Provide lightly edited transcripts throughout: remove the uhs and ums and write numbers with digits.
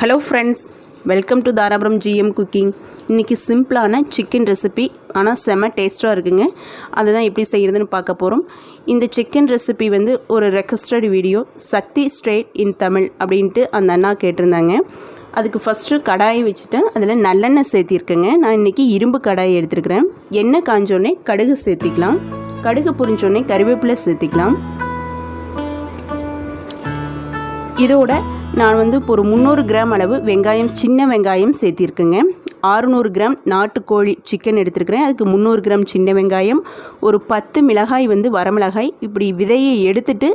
Hello friends, welcome to Dharapuram GM cooking. இன்றைக்கி சிம்பிளான chicken recipe, ஆனால் செம்ம டேஸ்ட்டாக இருக்குங்க. அதை தான் எப்படி செய்கிறதுன்னு பார்க்க போகிறோம். இந்த சிக்கன் ரெசிபி ஒரு requested video, Sakthi straight in Tamil அப்படின்ட்டு அந்த அண்ணா கேட்டிருந்தாங்க. அதுக்கு ஃபஸ்ட்டு கடாயை வச்சுட்டேன். அதில் நல்லெண்ணெய் சேர்த்திருக்கேங்க. நான் இன்றைக்கி இரும்பு கடாயை எடுத்துருக்கிறேன். எண்ணெய் காஞ்சோடனே கடுகு சேர்த்திக்கலாம். கடுகு பொரிஞ்சோடனே கறிவேப்பிலை சேர்த்திக்கலாம். இதோட நான் ஒரு 300 கிராம் அளவு வெங்காயம், சின்ன வெங்காயம் சேர்த்திருக்கேங்க. 600 கிராம் நாட்டுக்கோழி சிக்கன் எடுத்துருக்கிறேன். அதுக்கு 300 கிராம் சின்ன வெங்காயம், ஒரு 10 மிளகாய் வரமிளகாய் இப்படி விதையை எடுத்துட்டு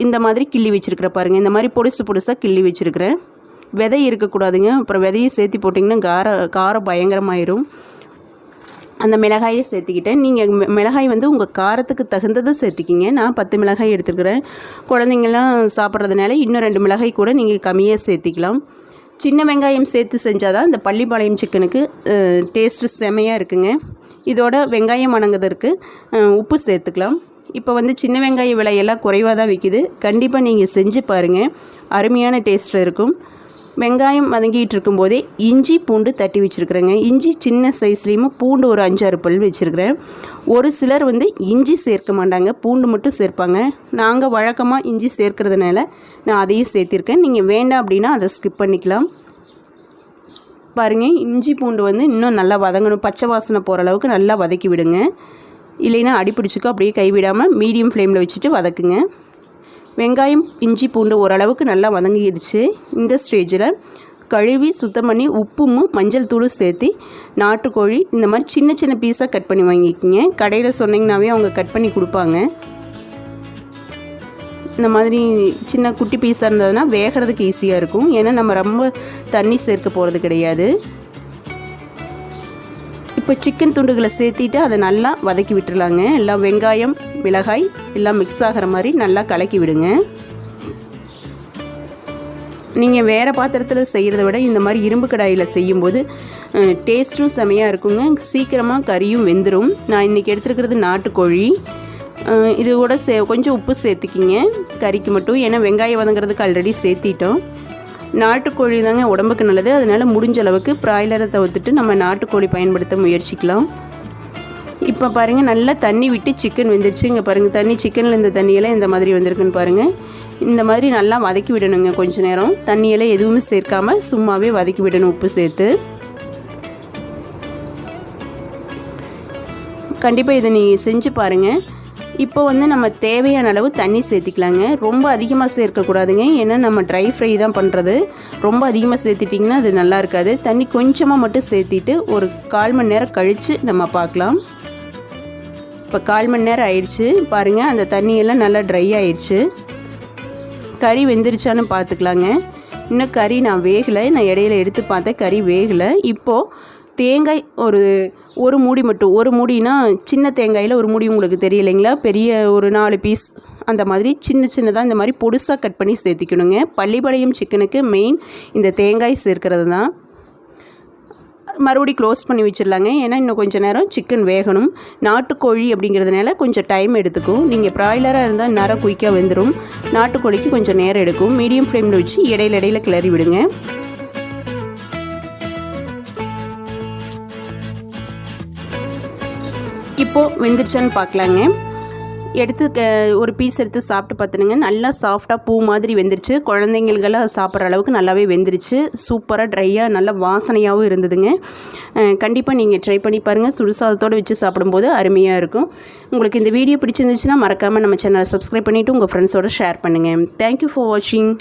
இந்த மாதிரி கிள்ளி வச்சுருக்கிறேன் பாருங்கள். இந்த மாதிரி பொடிசாக கிள்ளி வச்சுருக்கிறேன். விதை இருக்கக்கூடாதுங்க. அப்புறம் விதையை சேர்த்து போட்டிங்கன்னா காரம் பயங்கரமாயிரும். அந்த மிளகாயை சேர்த்திக்கிட்டேன். நீங்கள் மிளகாய் உங்கள் காரத்துக்கு தகுந்ததை சேர்த்திக்கிங்க. நான் 10 மிளகாய் எடுத்துக்கிறேன். குழந்தைங்கள்லாம் சாப்பிட்றதுனால இன்னும் 2 மிளகாய் கூட நீங்கள் கம்மியாக சேர்த்திக்கலாம். சின்ன வெங்காயம் சேர்த்து செஞ்சால் தான் இந்த பள்ளிப்பாளையம் சிக்கனுக்கு டேஸ்ட்டு செமையாக இருக்குங்க. இதோட வெங்காயம் வணங்குறதுக்கு உப்பு சேர்த்துக்கலாம். இப்போ சின்ன வெங்காய விலையெல்லாம் குறைவாக தான் விற்கிது. கண்டிப்பாக நீங்கள் செஞ்சு பாருங்கள், அருமையான டேஸ்ட்டில் இருக்கும். வெங்காயம் வதங்கிட்டு இருக்கும்போதே இஞ்சி பூண்டு தட்டி வச்சுருக்குறேங்க. இஞ்சி சின்ன சைஸ்லேயும், பூண்டு ஒரு 5-6 பல் வச்சுருக்கிறேன். ஒரு சிலர் இஞ்சி சேர்க்க மாட்டாங்க, பூண்டு மட்டும் சேர்ப்பாங்க. நாங்கள் வழக்கமாக இஞ்சி சேர்க்கறதுனால நான் அதையும் சேர்த்திருக்கேன். நீங்கள் வேண்டாம் அப்படின்னா அதை ஸ்கிப் பண்ணிக்கலாம். பாருங்கள், இஞ்சி பூண்டு இன்னும் நல்லா வதங்கணும். பச்சை வாசனை போகிற அளவுக்கு நல்லா வதக்கி விடுங்க. இல்லைன்னா அடிப்பிடிச்சிக்கோ. அப்படியே கைவிடாமல் மீடியம் ஃப்ளேமில் வச்சுட்டு வதக்குங்க. வெங்காயம், இஞ்சி பூண்டு ஓரளவுக்கு நல்லா வதங்கிடுச்சு. இந்த ஸ்டேஜில் கழுவி சுத்தம் பண்ணி உப்பும் மஞ்சள் தூளும் சேர்த்து நாட்டுக்கோழி இந்த மாதிரி சின்ன சின்ன பீஸாக கட் பண்ணி வாங்கிக்கிங்க. கடையில் சொன்னிங்கனாவே அவங்க கட் பண்ணி கொடுப்பாங்க. இந்த மாதிரி சின்ன குட்டி பீஸாக இருந்ததுன்னா வேகிறதுக்கு ஈஸியாக இருக்கும். ஏன்னா நம்ம ரொம்ப தண்ணி சேர்க்க போகிறது கிடையாது. இப்போ சிக்கன் துண்டுகளை சேர்த்திட்டு அதை நல்லா வதக்கி விட்டுருலாங்க. எல்லாம் வெங்காயம், மிளகாய் எல்லாம் மிக்ஸ் ஆகிற மாதிரி நல்லா கலக்கி விடுங்க. நீங்கள் வேறு பாத்திரத்தில் செய்கிறத விட இந்த மாதிரி இரும்பு கடாயில் செய்யும்போது டேஸ்ட்டும் செமையாக இருக்குங்க. சீக்கிரமாக கறியும் வெந்துடும். நான் இன்றைக்கி எடுத்துருக்கிறது நாட்டுக்கோழி. இது கூட கொஞ்சம் உப்பு சேர்த்துக்கிங்க கறிக்கு மட்டும். ஏன்னா வெங்காயம் வதங்கிறதுக்கு ஆல்ரெடி சேர்த்திட்டோம். நாட்டுக்கோழி தாங்க உடம்புக்கு நல்லது. அதனால் முடிஞ்ச அளவுக்கு பிராய்லரை தவிர்த்துட்டு நம்ம நாட்டுக்கோழி பயன்படுத்த முயற்சிக்கலாம். இப்போ பாருங்கள், நல்லா தண்ணி விட்டு சிக்கன் வெந்துருச்சு. இங்கே பாருங்கள், தண்ணி சிக்கனில் இந்த தண்ணியெல்லாம் இந்த மாதிரி வந்திருக்குன்னு பாருங்கள். இந்த மாதிரி நல்லா வதக்கி விடணுங்க. கொஞ்சம் நேரம் தண்ணியெல்லாம் எதுவுமே சேர்க்காமல் சும்மாவே வதக்கி விடணும் உப்பு சேர்த்து. கண்டிப்பாக இதை நீங்கள் செஞ்சு பாருங்கள். இப்போ நம்ம தேவையான அளவு தண்ணி சேர்த்திக்கலாங்க. ரொம்ப அதிகமாக சேர்க்கக்கூடாதுங்க. ஏன்னா நம்ம ட்ரை ஃப்ரை தான் பண்ணுறது. ரொம்ப அதிகமாக சேர்த்திட்டிங்கன்னா அது நல்லா இருக்காது. தண்ணி கொஞ்சமாக மட்டும் சேர்த்திட்டு ஒரு 1/4 மணி நேரம் கழித்து நம்ம பார்க்கலாம். இப்போ 1/4 மணி நேரம் ஆயிடுச்சு பாருங்கள். அந்த தண்ணியெல்லாம் நல்லா ட்ரை ஆயிடுச்சு. கறி வெந்துருச்சான்னு பார்த்துக்கலாங்க. இன்னும் கறி நான் வேகலை. நான் இடையில எடுத்து பார்த்தேன், கறி வேகலை. இப்போது தேங்காய் ஒரு மூடி மட்டும், ஒரு மூடினா சின்ன தேங்காயில் ஒரு மூடி உங்களுக்கு தெரியலைங்களா, பெரிய ஒரு 4 பீஸ் அந்த மாதிரி சின்னதாக இந்த மாதிரி பொடுசாக கட் பண்ணி சேர்த்திக்கணுங்க. பள்ளிப்பாளையம் சிக்கனுக்கு மெயின் இந்த தேங்காய் சேர்க்கிறது தான். மறுபடியும் க்ளோஸ் பண்ணி வச்சிடலாங்க. ஏன்னா இன்னும் கொஞ்சம் நேரம் சிக்கன் வேகணும். நாட்டுக்கோழி அப்படிங்கிறதுனால கொஞ்சம் டைம் எடுத்துக்கும். நீங்கள் ப்ராய்லராக இருந்தால் நேரம் குயிக்காக வெந்துடும். நாட்டுக்கோழிக்கு கொஞ்சம் நேரம் எடுக்கும். மீடியம் ஃப்ளேமில் வச்சு இடையில கிளறி விடுங்க. இப்போது வெந்துருச்சான்னு பார்க்கலாங்க. எடுத்து ஒரு பீஸ் எடுத்து சாப்பிட்டு பார்த்துனுங்க. நல்லா சாஃப்டாக பூ மாதிரி வெந்துருச்சு. குழந்தைங்களுக்கெல்லாம் சாப்பிட்ற அளவுக்கு நல்லாவே வெந்துருச்சு. சூப்பராக ட்ரையாக நல்ல வாசனையாகவும் இருந்ததுங்க. கண்டிப்பாக நீங்கள் ட்ரை பண்ணி பாருங்கள். சுடுசாதத்தோடு வச்சு சாப்பிடும்போது அருமையாக இருக்கும். உங்களுக்கு இந்த வீடியோ பிடிச்சிருந்துச்சுன்னா மறக்காமல் நம்ம சேனலை சப்ஸ்கிரைப் பண்ணிவிட்டு உங்கள் ஃப்ரெண்ட்ஸோடு ஷேர் பண்ணுங்கள். தேங்க்யூ ஃபார் வாட்சிங்.